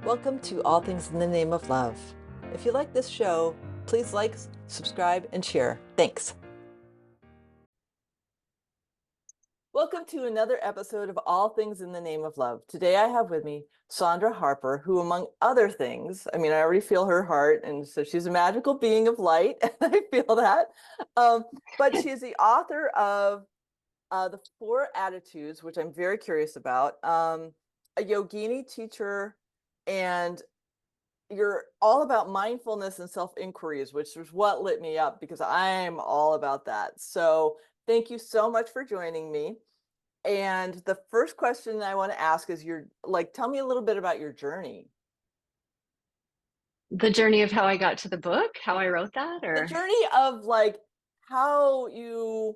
Welcome to All Things in the Name of Love. If you like this show, please like, subscribe, and share. Thanks. Welcome to another episode of All Things in the Name of Love. Today I have with me Sondra Harper, who, among other things, I already feel her heart, and so she's a magical being of light, and I feel that. But she's the author of The Four Attitudes, which I'm very curious about, a yogini teacher, and you're all about mindfulness and self-inquiries, which is what lit me up because I'm all about that. So thank you so much for joining me. And the first question I want to ask is tell me a little bit about your journey. The journey of how I got to the book, how I wrote that, The or journey of how you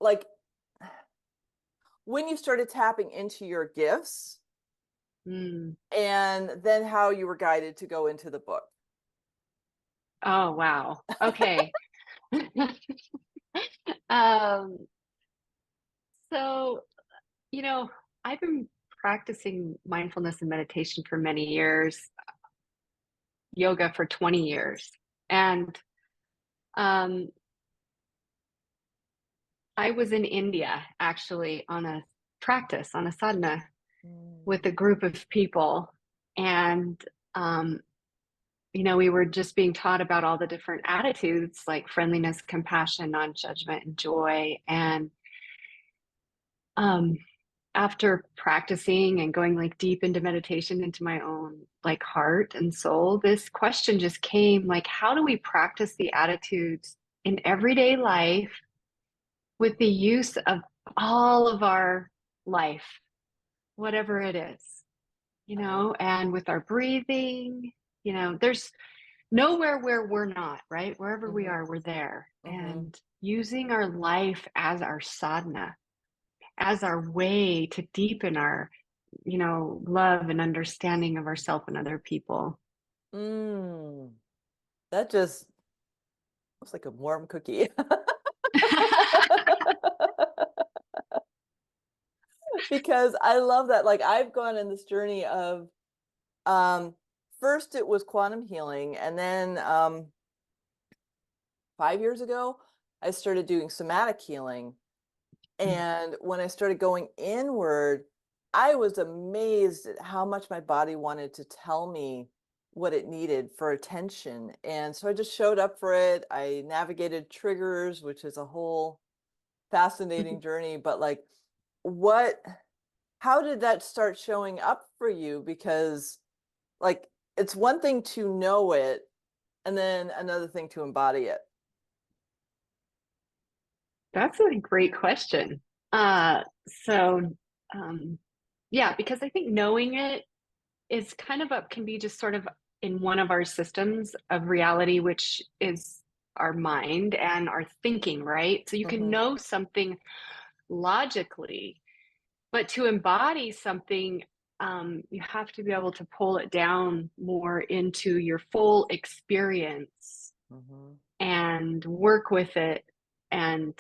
like when you started tapping into your gifts mm, and then how you were guided to go into the book. oh wow. Okay. Um, so, you know, I've been practicing mindfulness and meditation for many years, yoga for 20 years. And um, I was in India actually on a practice, on a sadhana with Mm. a group of people. And we were just being taught about all the different attitudes like friendliness, compassion, non-judgment, and joy. And um, after practicing and going like deep into meditation, into my own like heart and soul, this question just came like, how do we practice the attitudes in everyday life with the use of all of our life, whatever it is, and with our breathing, there's nowhere where we're not, right? Wherever we Mm-hmm. are, we're there. Mm-hmm. And using our life as our sadhana, as our way to deepen our, love and understanding of ourselves and other people. Mm. That just looks like a warm cookie. Because I love that. Like I've gone in this journey of um first it was quantum healing, and then 5 years ago I started doing somatic healing. And when I started going inward, I was amazed at how much my body wanted to tell me what it needed for attention. And so I just showed up for it. I navigated triggers, which is a whole fascinating journey. But what, how did that start showing up for you? Because like, it's one thing to know it, and then another thing to embody it. That's a great question. So, um, yeah, because I think knowing it is kind of up, can be just sort of in one of our systems of reality, which is our mind and our thinking, right? So you can Mm-hmm. know something logically, but to embody something, you have to be able to pull it down more into your full experience Mm-hmm. and work with it and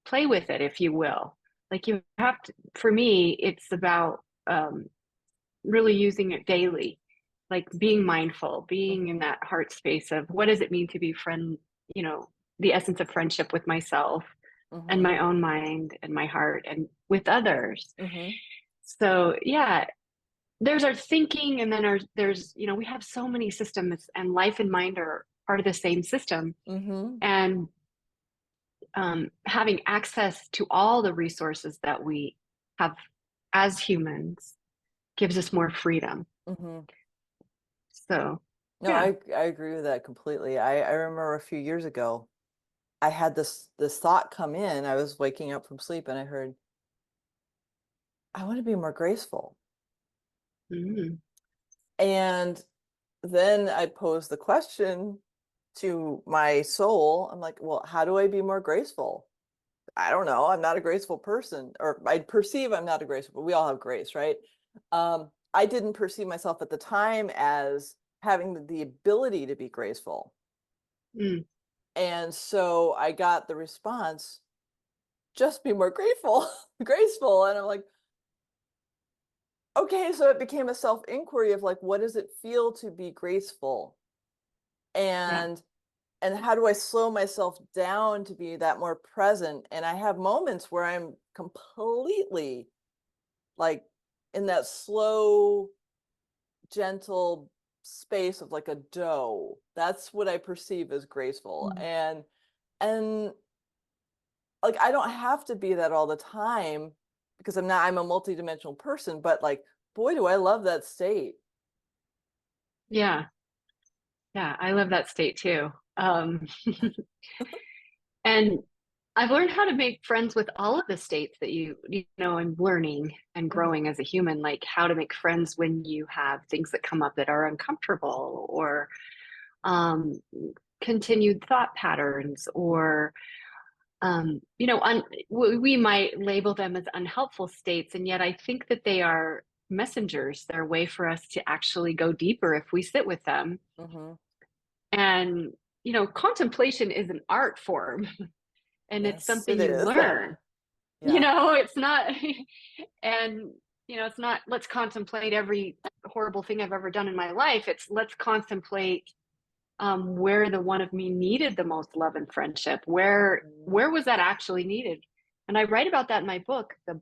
play with it, if you will. Like you have to, for me, it's about really using it daily, like being mindful, being in Mm-hmm. that heart space of what does it mean to be friend, the essence of friendship with myself and Mm-hmm. my own mind and my heart and with others. Mm-hmm. So yeah, there's our thinking, and then there's, we have so many systems, and life and mind are part of the same system. Mm-hmm. And having access to all the resources that we have as humans gives us more freedom. Mm-hmm. So, No, yeah. I agree with that completely. I remember a few years ago, I had this thought come in. I was waking up from sleep and I heard, I want to be more graceful. Mm. And then I posed the question to my soul. I'm like, well, how do I be more graceful? I don't know. I'm not a graceful person, or I perceive I'm not a graceful, but we all have grace, right? I didn't perceive myself at the time as having the ability to be graceful. Mm. And so I got the response, just be more grateful, graceful. And I'm like, okay, so it became a self-inquiry of like, what does it feel to be graceful? Yeah. And how do I slow myself down to be that more present? And I have moments where I'm completely like in that slow, gentle space of like a dough. That's what I perceive as graceful. Mm. And like I don't have to be that all the time because I'm a multidimensional person, but like boy do I love that state. Yeah. Yeah. I love that state too. And I've learned how to make friends with all of the states that I'm learning and Mhm, growing as a human, like how to make friends when you have things that come up that are uncomfortable or um, continued thought patterns or we might label them as unhelpful states, and yet I think that they are messengers. They're a way for us to actually go deeper if we sit with them. mhm. And, contemplation is an art form and it's Yes, it something you is. learn. Yeah. It's not, and, it's not let's contemplate every horrible thing I've ever done in my life. It's let's contemplate where the one of me needed the most love and friendship. Mhm, Where was that actually needed? And I write about that in my book, the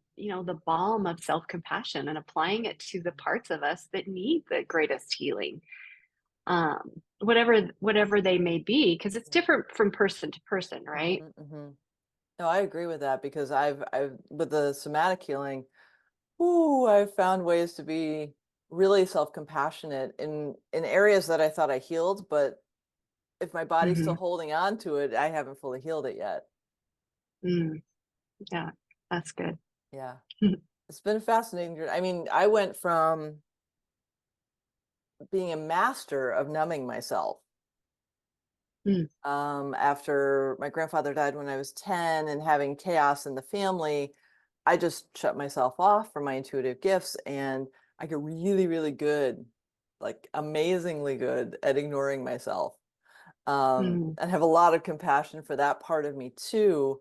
balm of self-compassion and applying it to the parts of us that need the greatest healing, whatever they may be, because it's different from person to person, right? mhm, mhm. No, I agree with that because I've with the somatic healing, ooh, I've found ways to be really self-compassionate in areas that I thought I healed, but if my body's still Hmm. holding on to it, I haven't fully healed it yet. Mm, yeah, that's good. Yeah. It's been a fascinating journey. I mean, I went from being a master of numbing myself Mm, after my grandfather died when I was 10 and having chaos in the family. I just shut myself off from my intuitive gifts and I get really, really good, like amazingly good at ignoring myself. mm, And have a lot of compassion for that part of me too,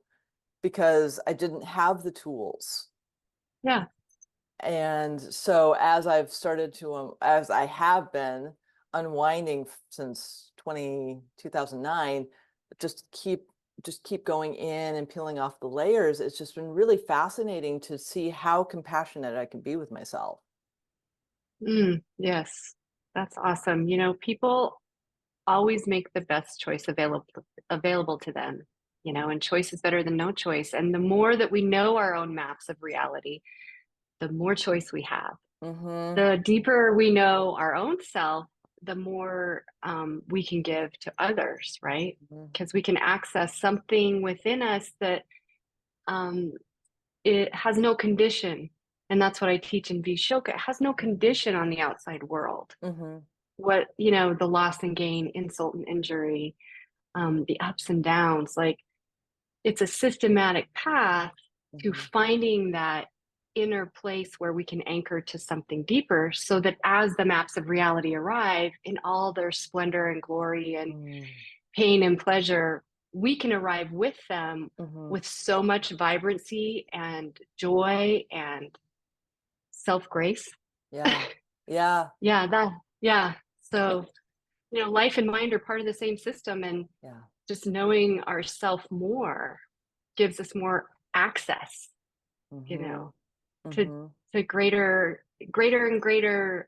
because I didn't have the tools. yeah. And so as I have been unwinding since 2009, just keep just keep going in and peeling off the layers, it's just been really fascinating to see how compassionate I can be with myself. Yes, that's awesome. People always make the best choice available to them, and choice is better than no choice. And the more that we know our own maps of reality, the more choice we have. Mm-hmm. The deeper we know our own self, the more we can give to others, right? Hmm. Because we can access something within us that um, it has no condition. And that's what I teach in Vishoka. It has no condition on the outside world. Hmm. The loss and gain, insult and injury, the ups and downs. Like it's a systematic path to Hmm. finding that inner place where we can anchor to something deeper so that as the maps of reality arrive in all their splendor and glory and pain and pleasure, we can arrive with them Hmm. with so much vibrancy and joy and self grace. Yeah. Yeah. Yeah, yeah. So, life and mind are part of the same system, and Yeah. just knowing ourself more gives us more access, you Hmm. know, to Hmm. greater and greater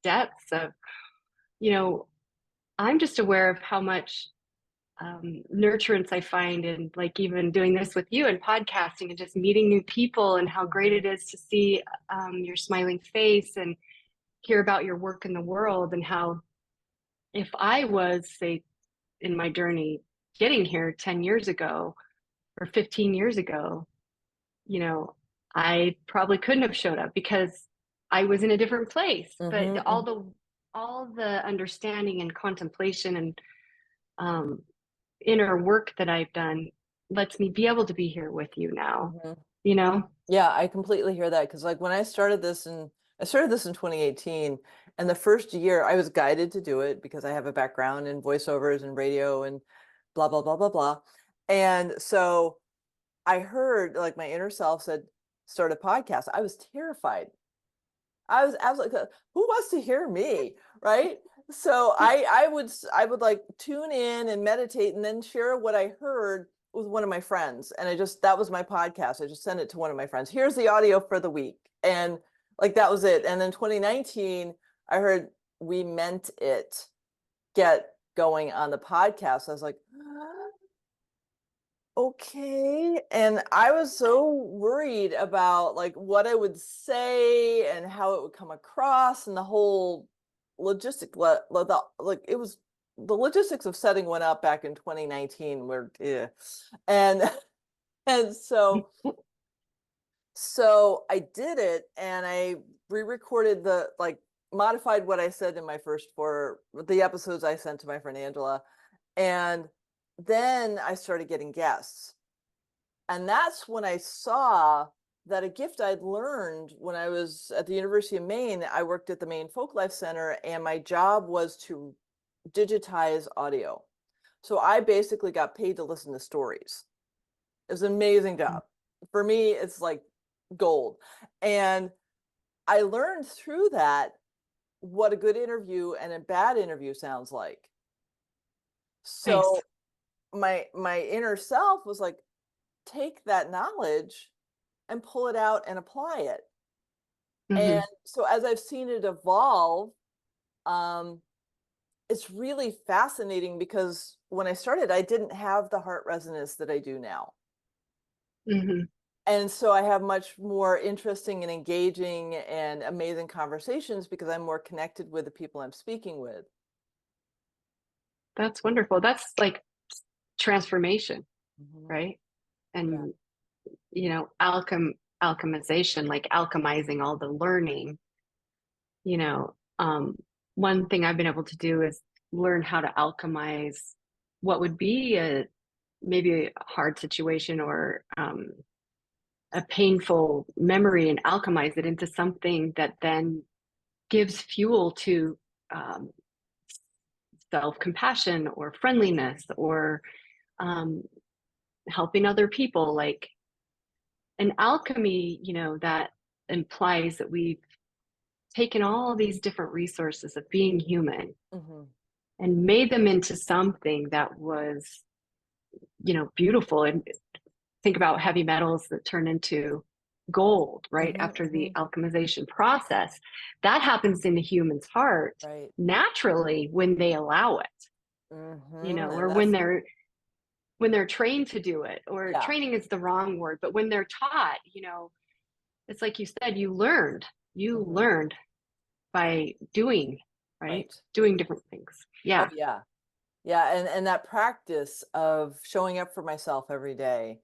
depths of, you know, I'm just aware of how much nurturance I find in like even doing this with you and podcasting and just meeting new people and how great Hmm. it is to see your smiling face and hear about your work in the world and how if I was, say, in my journey getting here 10 years ago or 15 years ago, you know, I probably couldn't have showed up because I was in a different place. But Hmm. all the understanding and contemplation and um, inner work that I've done lets me be able to be here with you now, Hmm. you know? Yeah, I completely hear that because like when I started this in 2018 and the first year I was guided to do it because I have a background in voiceovers and radio and blah blah blah blah blah. And so I heard like my inner self said start a podcast. I was terrified. I was like, who wants to hear me? Right. So I would like tune in and meditate and then share what I heard with one of my friends. And that was my podcast. I just sent it to one of my friends. Here's the audio for the week. And like, that was it. And then 2019, I heard We Meant It get going on the podcast. I was like, okay. And I was so worried about like what I would say and how it would come across and the whole like it was the logistics of setting one up back in 2019 were and and so I did it and I re-recorded the like modified what I said in my first the episodes I sent to my friend Angela. And then I started getting guests. And that's when I saw that a gift I'd learned when I was at the University of Maine. I worked at the Maine Folklife Center, and my job was to digitize audio. So I basically got paid to listen to stories. It was an amazing job. For me, it's like gold. And I learned through that what a good interview and a bad interview sounds like. Nice. So my inner self was like, take that knowledge and pull it out and apply it. And Hmm. so as I've seen it evolve, um, it's really fascinating because when I started, I didn't have the heart resonance that I do now. Hmm. And so I have much more interesting and engaging and amazing conversations because I'm more connected with the people I'm speaking with. That's wonderful. That's like transformation, Mhm. right? Yeah. And alchemization, like alchemizing all the learning. You know, one thing I've been able to do is learn how to alchemize what would be maybe a hard situation or a painful memory and alchemize it into something that then gives fuel to um, self-compassion or friendliness or um, helping other people. Like an alchemy, that implies that we've taken all these different resources of being human Hmm. and made them into something that was, beautiful. And think about heavy metals that turn into gold, right? Hmm. After the Hmm. alchemization process. That happens in the human's heart Right. naturally when they allow it, And or when that's, they're trained to do it, or yeah. training is the wrong word, but when they're taught, it's like you said, you Hmm. learned by doing, right? Right. Doing different things. Oh, Yeah. yeah. Yeah, and that practice of showing up for myself every day.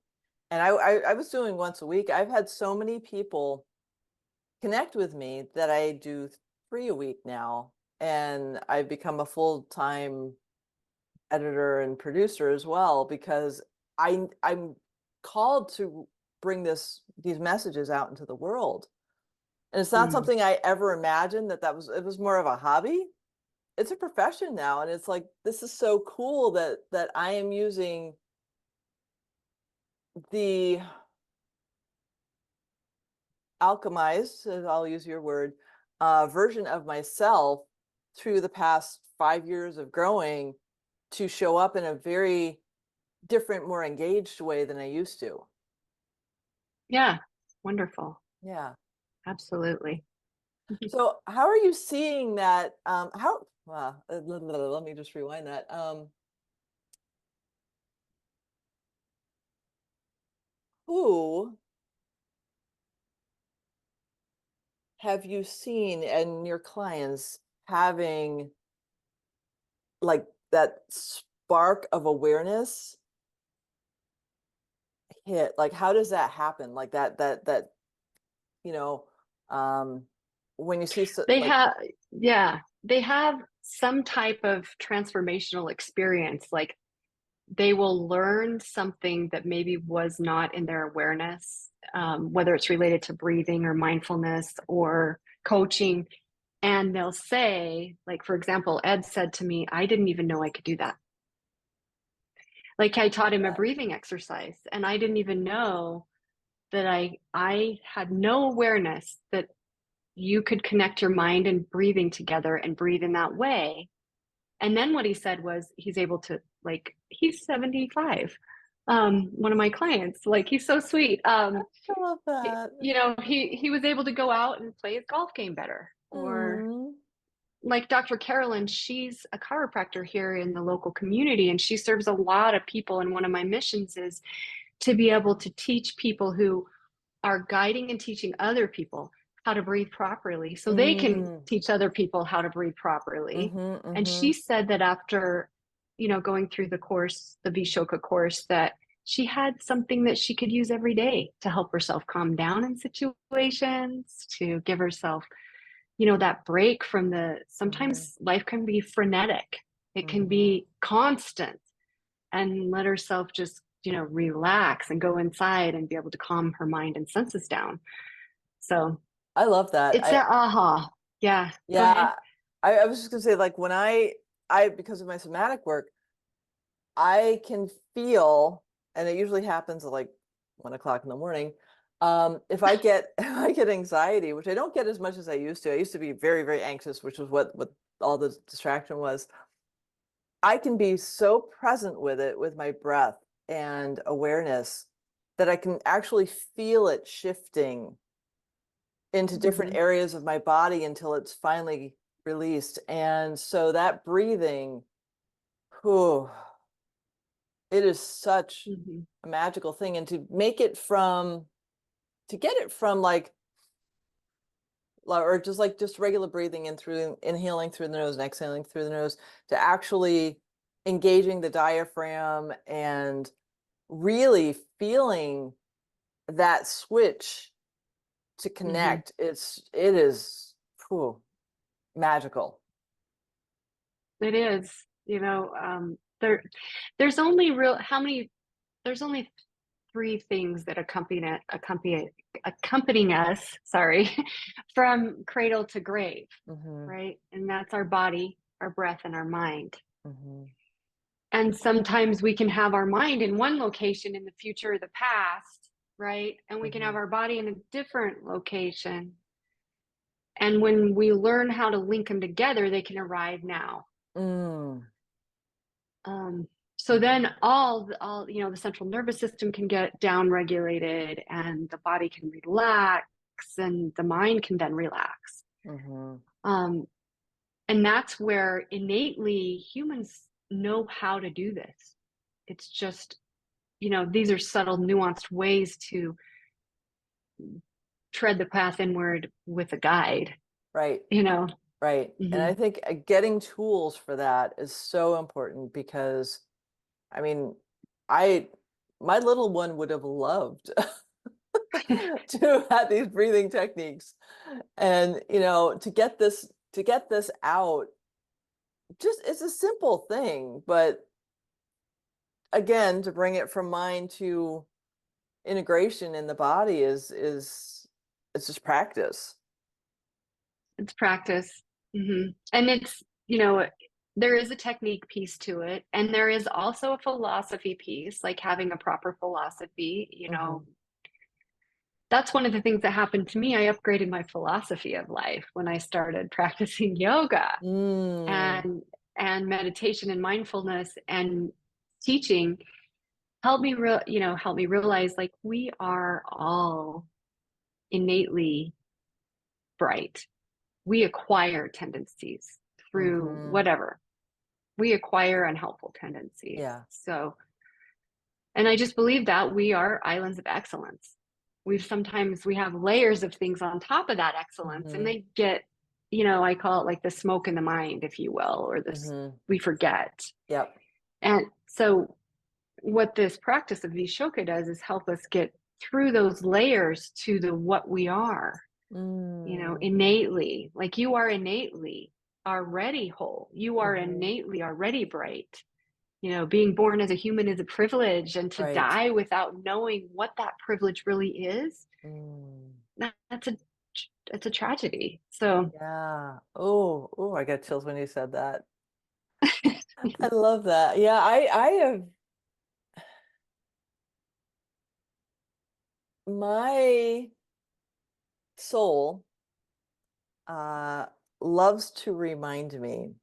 And I was doing once a week. I've had so many people connect with me that I do 3 a week now, and I've become a full-time editor and producer as well because I'm called to bring these messages out into the world. And it's not Mm. something I ever imagined it was more of a hobby. It's a profession now, and it's like this is so cool that I am using the alchemized, I'll use your word, version of myself through the past 5 years of growing to show up in a very different, more engaged way than I used to. Yeah. Wonderful. Yeah. Absolutely. So how are you seeing that? Let me just rewind that. Who have you seen and your clients having like that spark of awareness hit? Like, how does that happen? Like that, you know, um, when you see They like, have, yeah, they have some type of transformational experience. Like they will learn something that maybe was not in their awareness, whether it's related to breathing or mindfulness or coaching. And they'll say, like, for example, Ed said to me, I didn't even know I could do that. Like I taught him a that. breathing exercise and I didn't even know that I had no awareness that you could connect your mind and breathing together and breathe in that way. And then what he said was he's able to, like, he's 75. One of my clients, like, he's so sweet. I love that. He was able to go out and play his golf game better. Or Mm, like Dr. Carolyn, she's a chiropractor here in the local community, and she serves a lot of people. And one of my missions is to be able to teach people who are guiding and teaching other people how to breathe properly so they can mm, teach other people how to breathe properly. mm-hmm, And mm-hmm, she said that after, going through the course, the Vishoka course, that she had something that she could use every day to help herself calm down in situations, to give herself, that break from mm-hmm, sometimes life can be frenetic. It can mm-hmm. be constant, and let herself just, relax and go inside and be able to calm her mind and senses down. So I love that. it's that aha. Yeah. Go ahead. Yeah, I was just gonna say, like, when because of my somatic work, I can feel, and it usually happens at like 1 o'clock in the morning. If I get if I get anxiety, which I don't get as much as I used to. I used to be very, very anxious, which was what all the distraction was. I can be so present with it, with my breath and awareness, that I can actually feel it shifting into different Mm-hmm. areas of my body until it's finally released. And so that breathing, whew, it is such Mm-hmm. a magical thing. And to get it from like, or just regular breathing in through, inhaling through the nose and exhaling through the nose, to actually engaging the diaphragm and really feeling that switch to Mm-hmm. connect. It is, whew, magical. It is, there's only real how many there's only three things that accompanying us, sorry, from cradle to grave, Hmm. right? And that's our body, our breath, and our mind. Hmm. And sometimes we can have our mind in one location in the future or the past, right? And we can have Hmm. our body in a different location. And when we learn how to link them together, they can arrive now. Mm. Um, so then the central nervous system can get down regulated, and the body can relax, and the mind can then relax. Hmm. Um, and that's where innately humans know how to do this. It's just, these are subtle, nuanced ways to tread the path inward with a guide, Right, you know. right. And Hmm. I think getting tools for that is so important because, I mean, I, my little one would have loved to have these breathing techniques. And, to get this out, just it's a simple thing, but again, to bring it from mind to integration in the body is it's just practice. It's practice. And it's, there is a technique piece to it. And there is also a philosophy piece, like having a proper philosophy. Hmm. That's one of the things that happened to me. I upgraded my philosophy of life when I started practicing yoga Mm. and meditation and mindfulness and teaching help me realize, like, we are all innately bright. We acquire tendencies through Hmm. whatever. We acquire unhelpful tendencies. Yeah. So, and I just believe that we are islands of excellence. We have layers of things on top of that excellence, and Hmm. they get, I call it like the smoke in the mind, if you will, or this, Hmm. we forget. Yep. And so what this practice of Vishoka does is help us get through those layers to the what we are, Mm. innately. Like, you are innately already whole. You are Hmm. innately already bright. Being born as a human is a privilege, and to Right. die without knowing what that privilege really is, Mm. that's a tragedy. So, Yeah. Oh, I got chills when you said that. I love that. Yeah, I have my soul uh, loves to remind me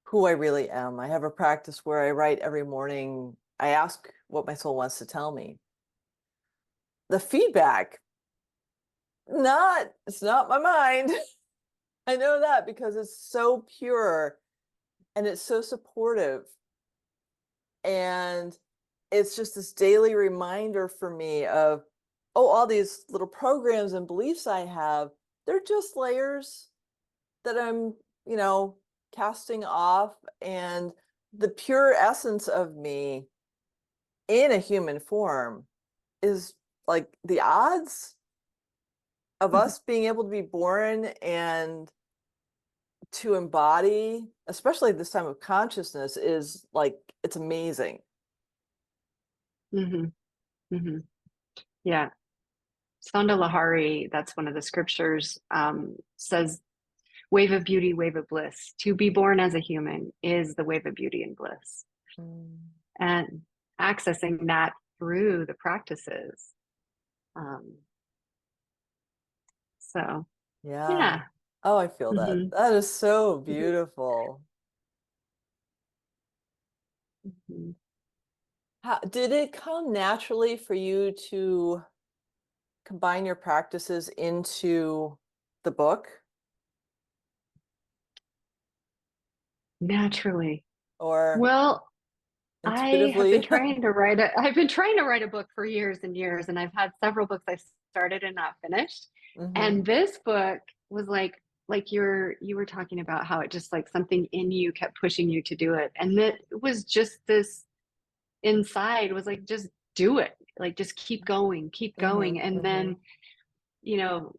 who I really am. I have a practice where I write every morning. I ask what my soul wants to tell me. The feedback, it's not my mind. I know that because it's so pure and it's so supportive. And it's just this daily reminder for me of, oh, all these little programs and beliefs I have, they're just layers that I'm, you know, casting off. And the pure essence of me in a human form is like the odds of Mhm. us being able to be born and to embody, especially this time of consciousness, is like, it's amazing. Mhm. Mhm. Yeah. Sonda Lahari, that's one of the scriptures, says, wave of beauty, wave of bliss. To be born as a human is the wave of beauty and bliss. Mm. And accessing that through the practices. Um, so, Yeah. yeah. Oh, I feel that. Hmm. That is so Hmm. beautiful. Hmm. How did it come naturally for you to combine your practices into the book Naturally. or Well, intuitively? I've been trying to write a book for years and years, and I've had several books I started and not finished. Hmm. And this book was like you were talking about how it just like something in you kept pushing you to do it. And that was just this inside was like, just do it. Like just keep going, keep Hmm. going. And Hmm. then, you know,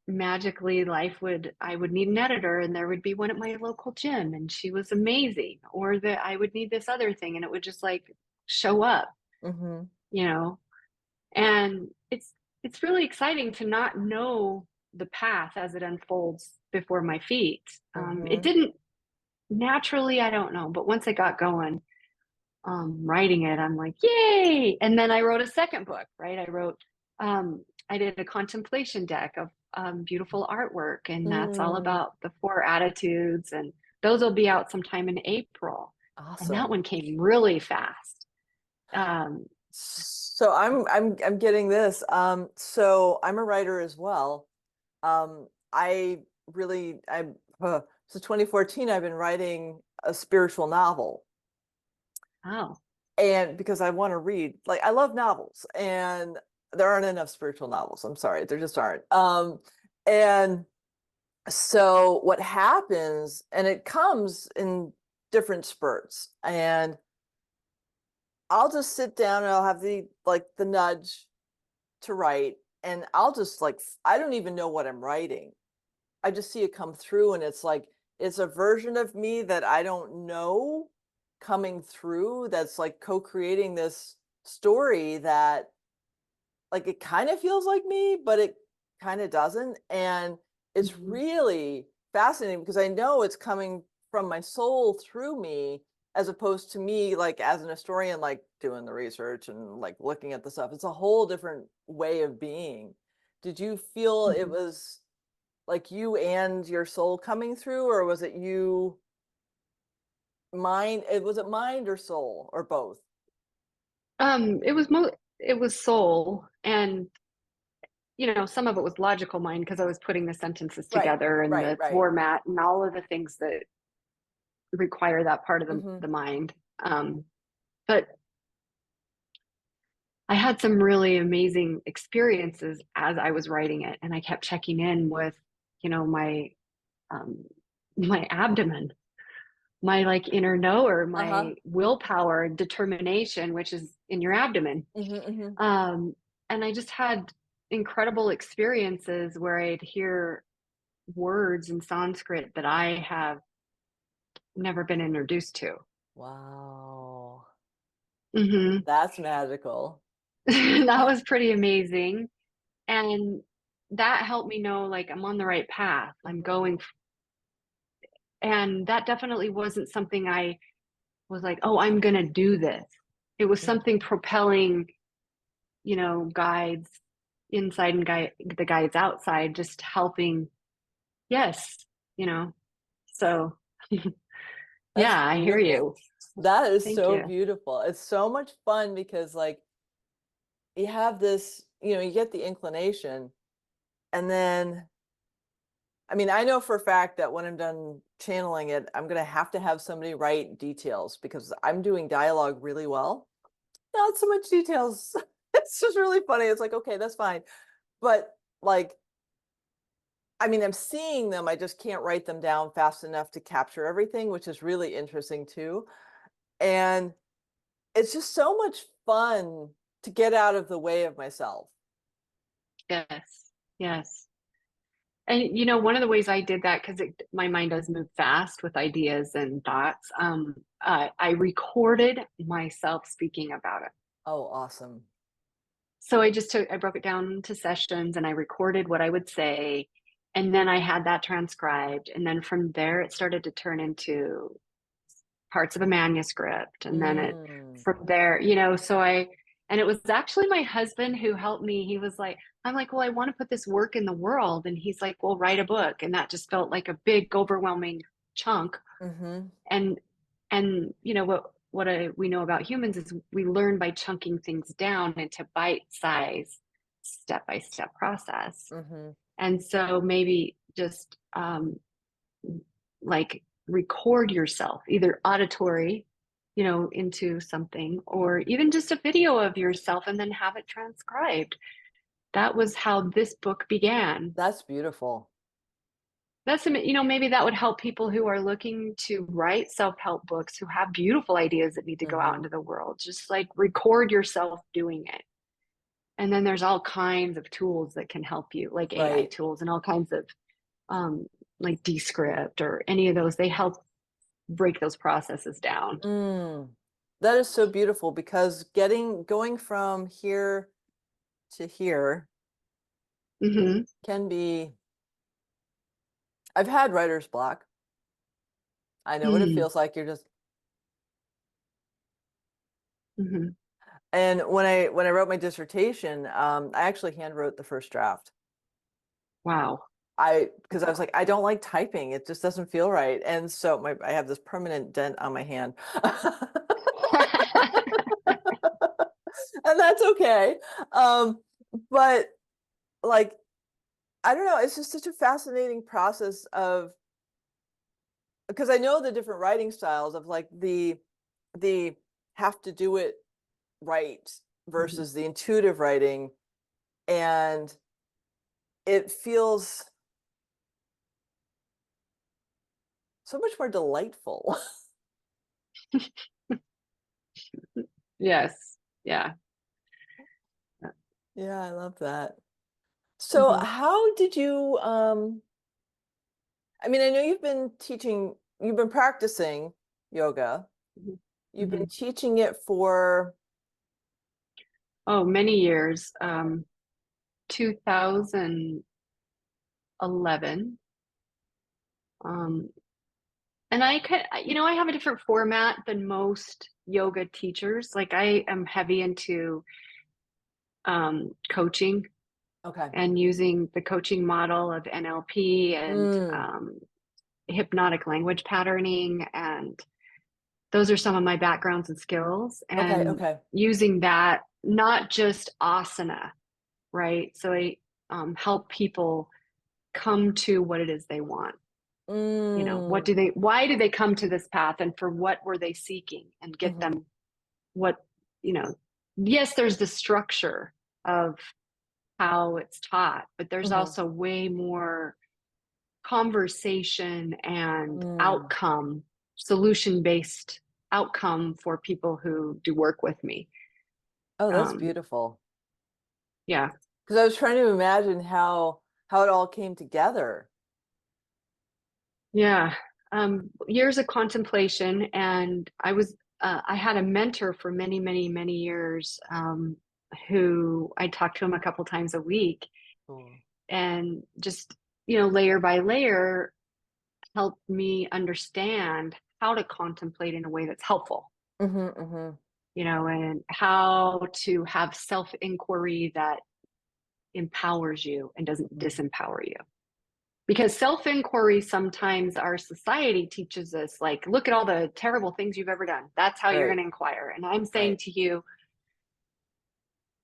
magically I would need an editor and there would be one at my local gym and she was amazing, or that I would need this other thing and it would just like show up, Hmm. you know. And it's really exciting to not know the path as it unfolds before my feet. It Hmm. didn't naturally, I don't know, but once I got going, writing it, I'm like, yay. And then I wrote a second book, right? I did a contemplation deck of beautiful artwork, and that's all Mm. about the four attitudes. And those will be out sometime in April. And that Awesome. one came really fast. Um, So I'm getting this. So I'm a writer as well. I really so 2014 I've been writing a spiritual novel. oh, And because I want to read, like I love novels and there aren't enough spiritual novels. I'm sorry, there just aren't. And so what happens, and it comes in different spurts, and I'll just sit down and I'll have the nudge to write, and I'll just like I don't even know what I'm writing. I just see it come through, and it's like it's a version of me that I don't know coming through that's like co-creating this story that like it kind of feels like me, but it kind of doesn't. And it's mhm, really fascinating because I know it's coming from my soul through me as opposed to me like as an historian like doing the research and like looking at the stuff. It's a whole different way of being. Did you feel it mhm. was like you and your soul coming through, or was it you mind? Was it mind or soul or both? It was soul, and you know, some of it was logical mind because I was putting the sentences Right, together and right, the right. format and all of the things that require that part of Mm-hmm. the mind. But I had some really amazing experiences as I was writing it, and I kept checking in with, you know, um, my abdomen, my like inner knower, Uh-huh. my willpower and determination, which is in your abdomen. Mm-hmm, mm-hmm. Um, and I just had incredible experiences where I'd hear words in Sanskrit that I have never been introduced to. Wow. Hmm. That's magical. That was pretty amazing. And that helped me know like I'm on the right path. I'm Mm-hmm. going. And that definitely wasn't something I was like, oh, I'm going to do this. It was Mm-hmm. something propelling, you know, guides. inside and the guides outside, just helping. Yes, you know. So That's yeah, I hear beautiful. you. That is Thank so you. beautiful. It's so much fun because like you have this, you get the inclination and then I mean, I know for a fact that when I'm done channeling it, I'm going to have somebody write details because I'm doing dialogue really well. Not so much details. It's just really funny. It's like, okay, that's fine. But like, I mean, I'm seeing them. I just can't write them down fast enough to capture everything, which is really interesting too. And it's just so much fun to get out of the way of myself. Yes. Yes. And one of the ways I did that, because my mind does move fast with ideas and thoughts, I recorded myself speaking about it. Oh, awesome. So I broke it down into sessions and I recorded what I would say. And then I had that transcribed. And then from there, it started to turn into parts of a manuscript. And then Mm, from there, and it was actually my husband who helped me. He was like, I'm like, well, I want to put this work in the world. And he's like, well, write a book. And that just felt like a big, overwhelming chunk. mm-hmm, And, what we know about humans is we learn by chunking things down into bite size, step by step process. mm-hmm, And so maybe just like record yourself, either auditory, into something, or mm-hmm. even just a video of yourself and then have it transcribed. That was how this book began. That's beautiful. Maybe that would help people who are looking to write self-help books, who have beautiful ideas that need to go out Mm-hmm. into the world. Just like record yourself doing it. And then there's all kinds of tools that can help you, like AI Right. tools and all kinds of um, like Descript or any of those. They help break those processes down. Mm. That is so beautiful because going from here to here Hmm. can be, I've had writer's block. I know what it Mm. feels like. You're just, Hmm. and when I wrote my dissertation, I actually hand wrote the first draft. Wow. Because I was like, I don't like typing. It just doesn't feel right. And so I have this permanent dent on my hand. And that's okay. But like, I don't know, it's just such a fascinating process of because I know the different writing styles of like the have to do it right Mhm. versus the intuitive writing. And it feels so much more delightful. Yes. Yeah. Yeah, I love that. So Hmm. how did you I mean, I know you've been practicing yoga. Hmm. You've Hmm. been teaching it for Oh, many years. 2011. Um, and I have a different format than most yoga teachers. Like I am heavy into coaching okay. and using the coaching model of NLP and Mm, hypnotic language patterning. And those are some of my backgrounds and skills. okay, And okay. using that, not just asana, right? So I help people come to what it is they want. Mm, Why do they come to this path and for what were they seeking, and get hmm them what, you know, yes, there's the structure of how it's taught, but there's hmm also way more conversation and mm. outcome, solution based outcome for people who do work with me. Oh, that's Um, beautiful. yeah, Because I was trying to imagine how it all came together. yeah. Years of contemplation, and I had a mentor for many, many, many years, who I talked to him a couple times a week, Cool. and just layer by layer helped me understand how to contemplate in a way that's helpful, Hmm and how to have self inquiry that empowers you and doesn't Mm. disempower you. Because self-inquiry, sometimes our society teaches us, like, look at all the terrible things you've ever done. That's how you're Right, going to inquire. And I'm saying right. to you,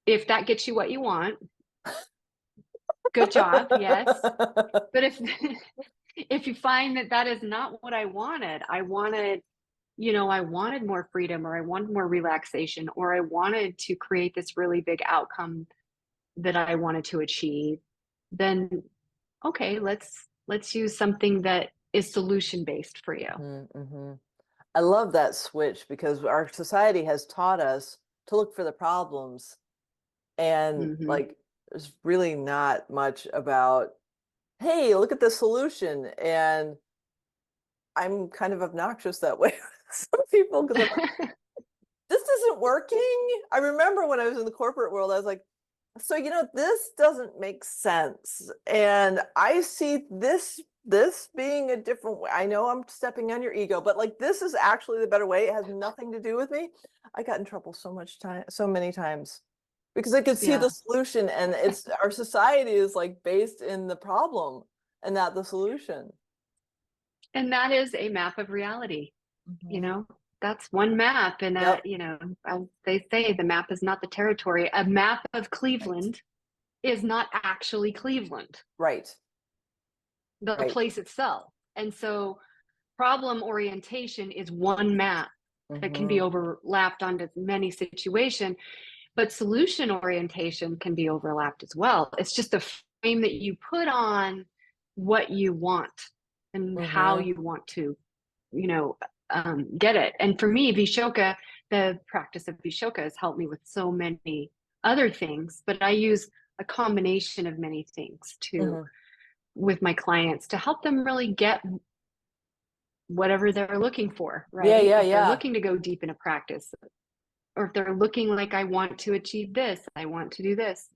if that gets you what you want, good job, yes. But if if you find that that is not what I wanted, I wanted more freedom, or I wanted more relaxation, or I wanted to create this really big outcome that I wanted to achieve, then okay, let's use something that is solution based for you. Mhm, mhm. I love that switch because our society has taught us to look for the problems, and Hmm. like there's really not much about, hey, look at the solution. And I'm kind of obnoxious that way with some people because I'm like, this isn't working. I remember when I was in the corporate world, I was like, so this doesn't make sense. And I see this being a different way. I know I'm stepping on your ego, but like this is actually the better way. It has nothing to do with me. I got in trouble so many times because I could see Yeah. the solution, and it's our society is like based in the problem and not the solution. And that is a map of reality. you Mhm. know that's one map, and Yep. as they say, the map is not the territory. A map of Right. Cleveland is not actually Cleveland, Right. the Right. place itself. And so problem orientation is one map that can be Hmm. overlapped onto many situations, but solution orientation can be overlapped as well. It's just a frame that you put on what you want and how Hmm. you want to, you know, get it. And for me, Vishoka, the practice of Vishoka has helped me with so many other things, but I use a combination of many things to Hmm. with my clients to help them really get whatever they're looking for, Yeah, right? yeah, If they're yeah. looking to go deep in a practice, or if they're looking like, I want to achieve this, I want to do this,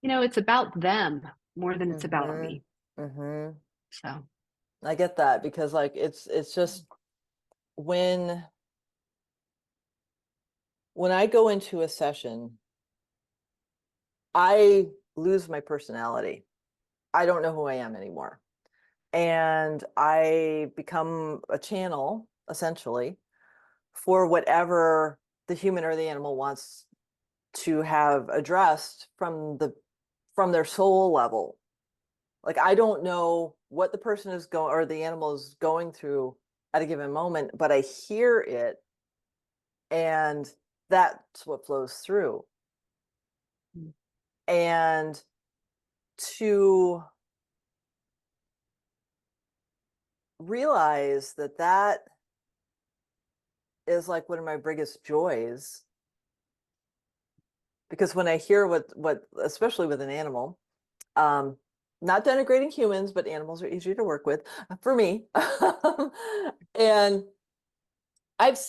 it's about them more than it's about Hmm. me. Hmm. So I get that because like it's just when I go into a session, I lose my personality. I don't know who I am anymore. And I become a channel essentially for whatever the human or the animal wants to have addressed from their soul level. Like I don't know what the person is going or the animal is going through at a given moment, but I hear it, and that's what flows through. And to realize that that is like one of my biggest joys, because when I hear what especially with an animal, um not denigrating humans, but animals are easier to work with for me. And I've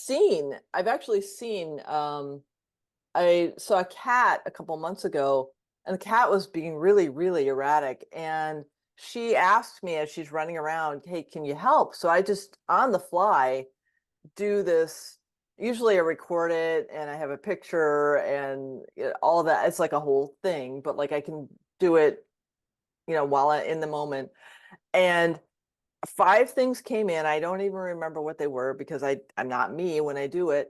actually seen, I saw a cat a couple months ago, and the cat was being really, really erratic. And she asked me as she's running around, hey, can you help? So I just on the fly do this. Usually I record it and I have a picture and all of that. It's like a whole thing, but like I can do it, while in the moment. And five things came in. I don't even remember what they were because I'm not me when I do it.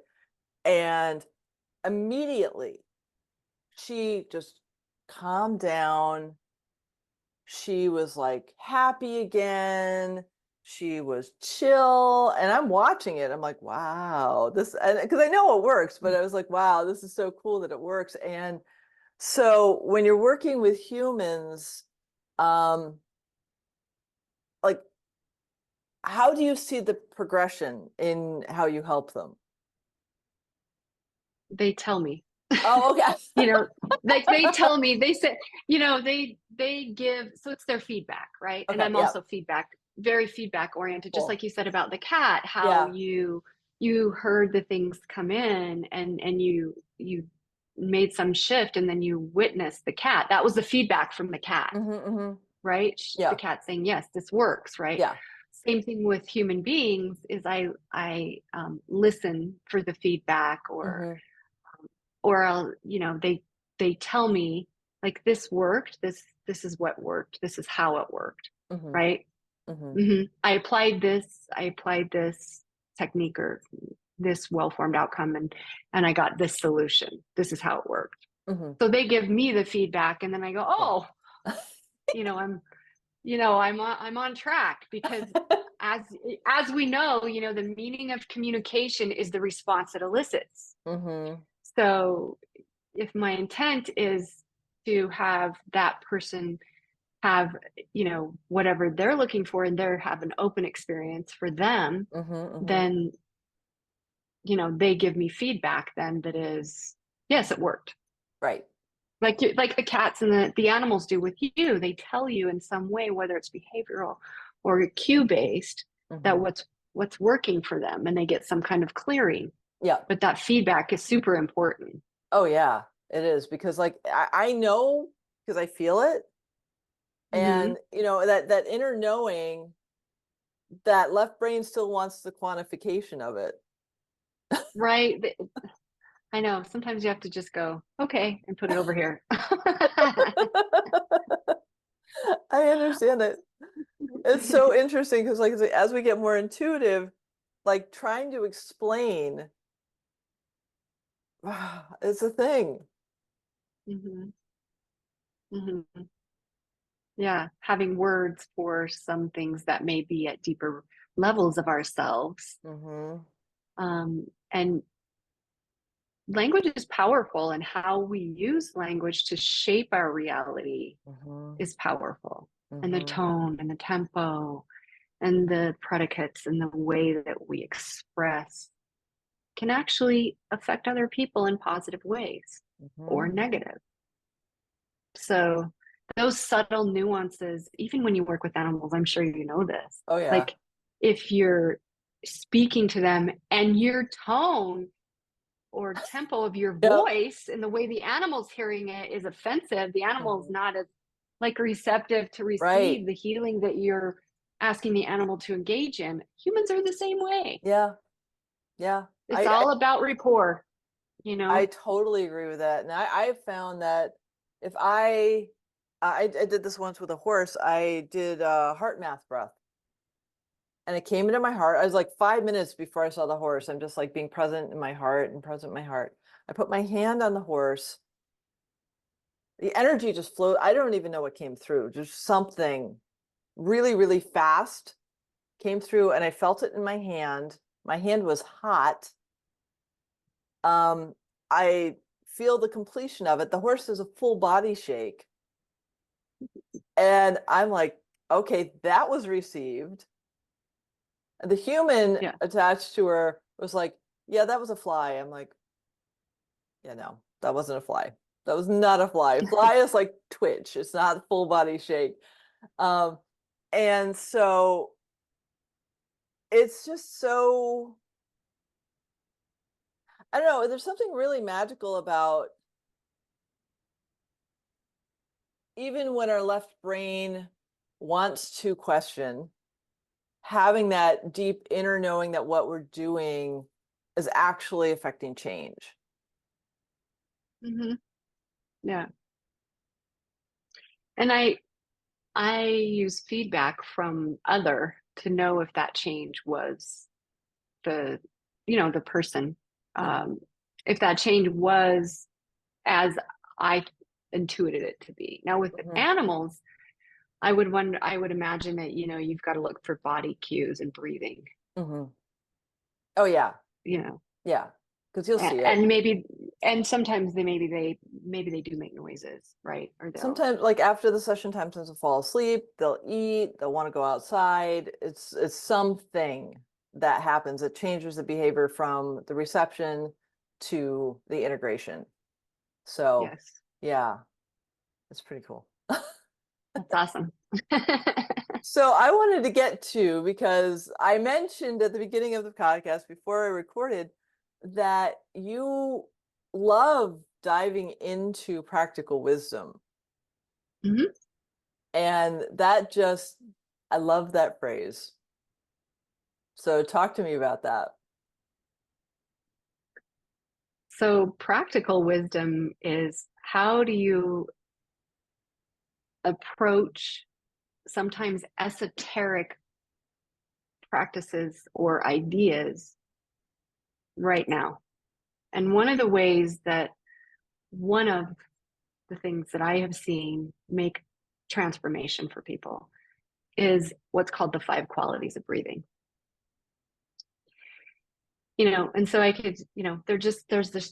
And immediately she just calmed down. She was like happy again. She was chill. And I'm watching it. I'm like, wow, this, and because I know it works, but I was like, wow, this is so cool that it works. And so when you're working with humans, um, like, how do you see the progression in how you help them? they tell me, Oh, okay. you know like they tell me, they say, they give, so it's their feedback, right? And Okay. I'm Yeah. also very feedback oriented, just Cool. like you said about the cat, how Yeah. you heard the things come in, and you made some shift, and then you witnessed the cat. That was the feedback from the cat, Hmm. Hmm. right? The Yeah. cat saying, yes, this works, right? Yeah. Same thing with human beings, is I listen for the feedback, Hmm. or I'll, they tell me, like this worked, this is what worked, this is how it worked, Mm-hmm. right? Mm-hmm. I applied this technique or this well-formed outcome, and I got this solution. This is how it worked. Mm-hmm. So they give me the feedback, and then I go, Yeah. oh, I'm I'm on track, because as as we know, the meaning of communication is the response it elicits. Mm-hmm. So if my intent is to have that person have, whatever they're looking for, and they're have an open experience for them, Mm-hmm. Mm-hmm. then, they give me feedback then that is, yes, it worked. Right. Like the cats and the animals do with you. They tell you in some way, whether it's behavioral or cue based, that Mm-hmm. what's working for them, and they get some kind of clearing. Yeah. But that feedback is super important. Oh yeah, it is, because like I know, because I feel it. Hmm. And that inner knowing, that left brain still wants the quantification of it. Right? I know. Sometimes you have to just go, okay, and put it over here. I understand it. It's so interesting because, like, as we get more intuitive, like trying to explain, it's a thing. Hmm. Hmm. Yeah, having words for some things that may be at deeper levels of ourselves. Mm-hmm. And language is powerful, and how we use language to shape our reality Mm-hmm. is powerful. And the Mm-hmm. tone and the tempo and the predicates and the way that we express can actually affect other people in positive ways or Mm-hmm. negative. So those subtle nuances, even when you work with animals, I'm sure you know this. Oh yeah. Like if you're speaking to them and your tone or tempo of your Yep. voice and the way the animal's hearing it is offensive, the animal's Mm-hmm. not as like receptive to Right. receive the healing that you're asking the animal to engage in. Humans are the same way. Yeah. Yeah. It's all about rapport, you I know? totally agree with that. And I've found that if I did this once with a horse. I did heart math breath, and it came into my heart. I was like 5 minutes before I saw the horse. I'm just like being present in my heart and present in my heart. I put my hand on the horse. The energy just flowed. I don't even know what came through. Just something really, really fast came through, and I felt it in my hand. My hand was hot. I feel the completion of it. The horse is a full body shake. And I'm like, okay, that was received. And the human Yeah. attached to her was like, yeah, that was a fly. I'm like, yeah, no, that wasn't a fly. That was not a fly. Fly is like twitch. It's not full body shake. Um, and so it's just so, I don't know, there's something really magical about, even when our left brain wants to question, having that deep inner knowing that what we're doing is actually affecting change. Hmm. Yeah. And I use feedback from other to know if that change was the, the person. Uh-huh. Um, if that change was as I intuited it to be. Now with Mhm. animals, I would imagine that, you've got to look for body cues and breathing, Mhm. Oh yeah, you know, yeah, because you'll and, see it. and maybe, and sometimes maybe they do make noises, right? Or they'll, Sometimes, like after the session, time tends to fall asleep. They'll eat. They'll want to go outside. It's something that happens. It changes the behavior from the reception to the integration. So yes, yeah, it's pretty cool. that's awesome. So I wanted to get to, because I mentioned at the beginning of the podcast before I recorded that you love diving into practical wisdom. Mhm. And that just, I love that phrase. So talk to me about that. So practical wisdom is how do you approach sometimes esoteric practices or ideas right now. And one of the things that I have seen make transformation for people is what's called the 5 qualities of breathing. And so I could, there's just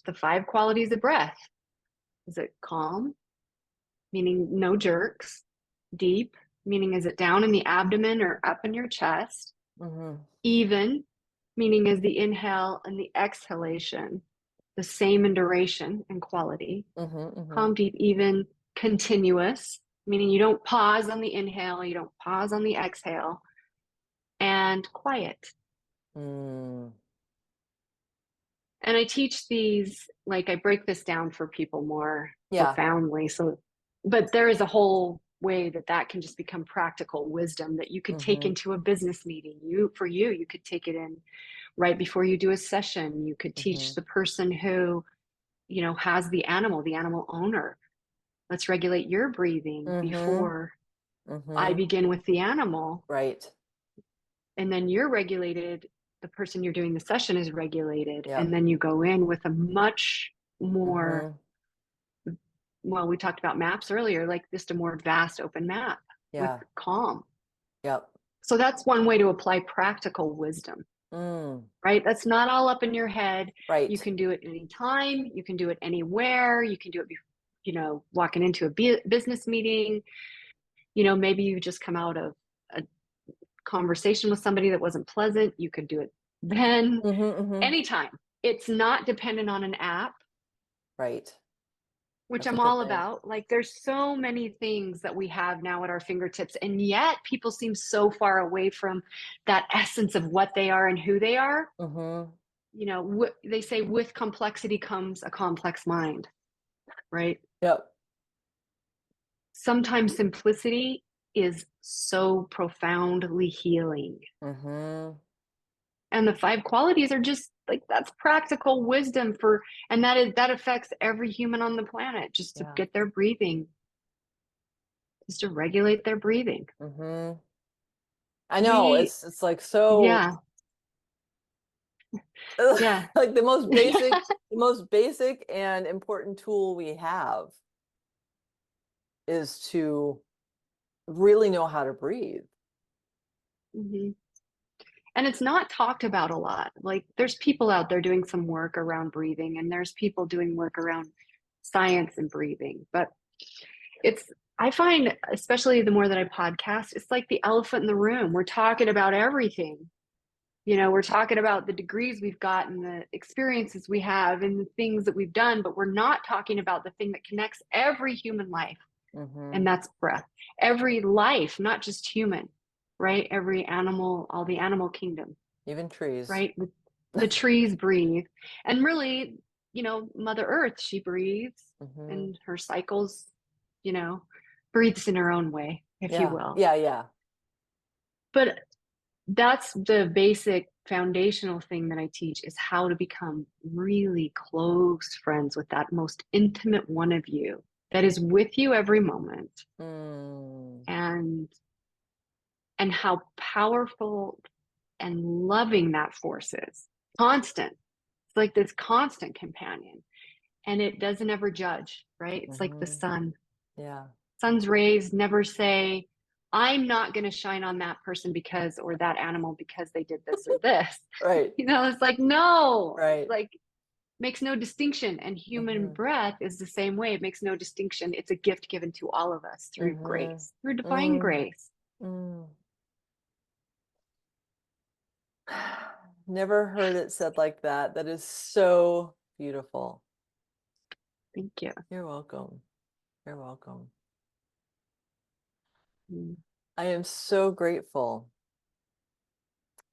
the 5 qualities of breath. Is it calm, meaning no jerks? Deep, meaning is it down in the abdomen or up in your chest? Mm-hmm. Even, meaning is the inhale and the exhalation the same in duration and quality? Mm-hmm. Mm-hmm. Calm, deep, even. Continuous, meaning you don't pause on the inhale, you don't pause on the exhale. And quiet. Mm. And I teach these, like I break this down for people more Yeah. profoundly. But there is a whole way that can just become practical wisdom that you could take Mm-hmm. into a business meeting. You could take it in right before you do a session. You could teach Mm-hmm. the person who, has the animal owner. Let's regulate your breathing Mm-hmm. before I Mm-hmm. begin with the animal. Right. And then you're regulated. The person you're doing the session is regulated. Yep. And then you go in with a much more, Mm-hmm. well, we talked about maps earlier, like just a more vast open map with Yeah. calm. Yep. So that's one way to apply practical wisdom, Mm. right? That's not all up in your head. You Right. can do it anytime. You can do it anywhere. You can do it, walking into a business meeting. Maybe you just come out of a conversation with somebody that wasn't pleasant. You could do it then, Mm-hmm. Mm-hmm. anytime. It's not dependent on an app, Right. which That's a I'm good all thing. about. Like there's so many things that we have now at our fingertips, and yet people seem so far away from that essence of what they are and who they are. Mm-hmm. They say with complexity comes a complex mind, right? Yep. Sometimes simplicity is so profoundly healing. Mm-hmm. And the 5 qualities are just like, that's practical wisdom and that affects every human on the planet, just to Yeah. get their breathing, just to regulate their breathing. Mm-hmm. I know we it's like so yeah yeah like the yeah. most basic and important tool we have is to really know how to breathe. hmm and it's not talked about a lot. Like there's people out there doing some work around breathing, and there's people doing work around science and breathing, but it's I find, especially the more that I podcast, it's like the elephant in the room. We're talking about everything. We're talking about the degrees we've gotten, the experiences we have, and the things that we've done, but we're not talking about the thing that connects every human life, Mm-hmm. and that's breath. Every life, not just human, right? Every animal, all the animal kingdom, Even trees. right? The trees breathe. And really, Mother Earth, she breathes, Mm-hmm. and her cycles, you know, breathes in her own way, if you Yeah. will. Yeah. Yeah. But that's the basic foundational thing that I teach, is how to become really close friends with that most intimate one of you that is with you every moment, Mm. and how powerful and loving that force is. Constant. It's like this constant companion, and it doesn't ever judge, right? It's like the Mm-hmm. sun. Yeah. Sun's rays never say, I'm not going to shine on that person because, or that animal because they did this or this. Right. It's like, no, Right. like makes no distinction. And human Mm-hmm. breath is the same way. It makes no distinction. It's a gift given to all of us through Mm-hmm. grace, through divine Mm. grace. Mm. Never heard it said like that. That is so beautiful. Thank you. You're welcome. You're welcome. Mm. I am so grateful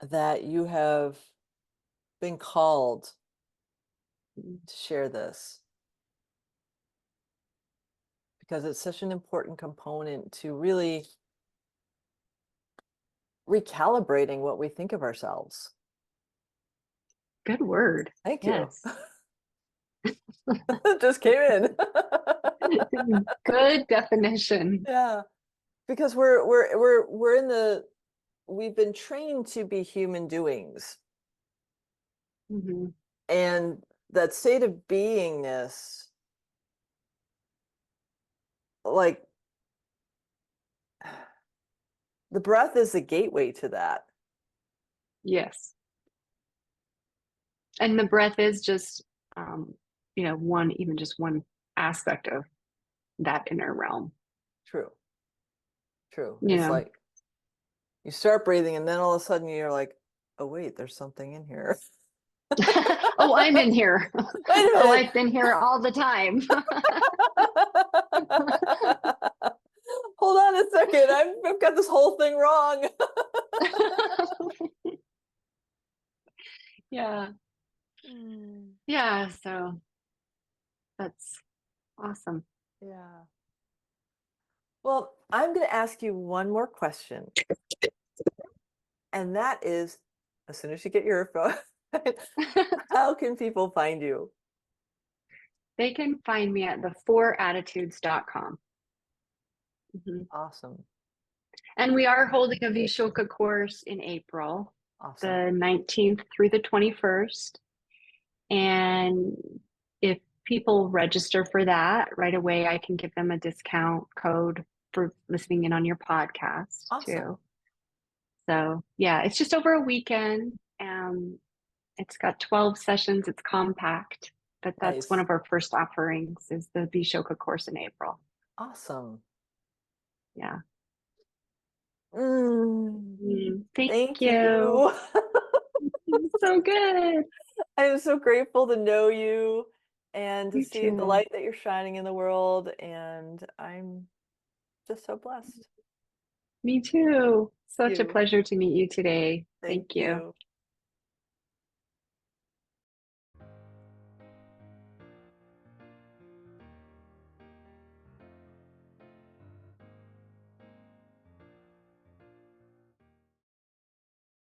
that you have been called to share this, because it's such an important component to really recalibrating what we think of ourselves. Good word. Thank you. Yes. Just came in. Good definition. Yeah, because we're in the we've been trained to be human doings, Mhm. and that state of beingness, like the breath is the gateway to that. Yes. And the breath is just, even just one aspect of that inner realm. True, true. You It's know, like you start breathing, and then all of a sudden you're like, oh wait, there's something in here. oh, I'm in here. Wait a Oh, minute. I've been here all the time. Hold on a second. I've got this whole thing wrong. Yeah. Yeah. So that's awesome. Yeah. Well, I'm going to ask you one more question, and that is, as soon as you get your phone, how can people find you? They can find me at the4attitudes.com. Mhm. Awesome. And we are holding a Vishoka course in April, Awesome. the 19th through the 21st. And if people register for that right away, I can give them a discount code for listening in on your podcast Awesome. too. So yeah, it's just over a weekend. It's got 12 sessions. It's compact, but that's one Nice. of our first offerings is the Vishoka course in April. Awesome. Yeah. Mm, Thank thank you. you. So good. I am so grateful to know you and to You see the too. light that you're shining in the world. And I'm just so blessed. Me too. Such a You. pleasure to meet you today. Thank Thank you. you.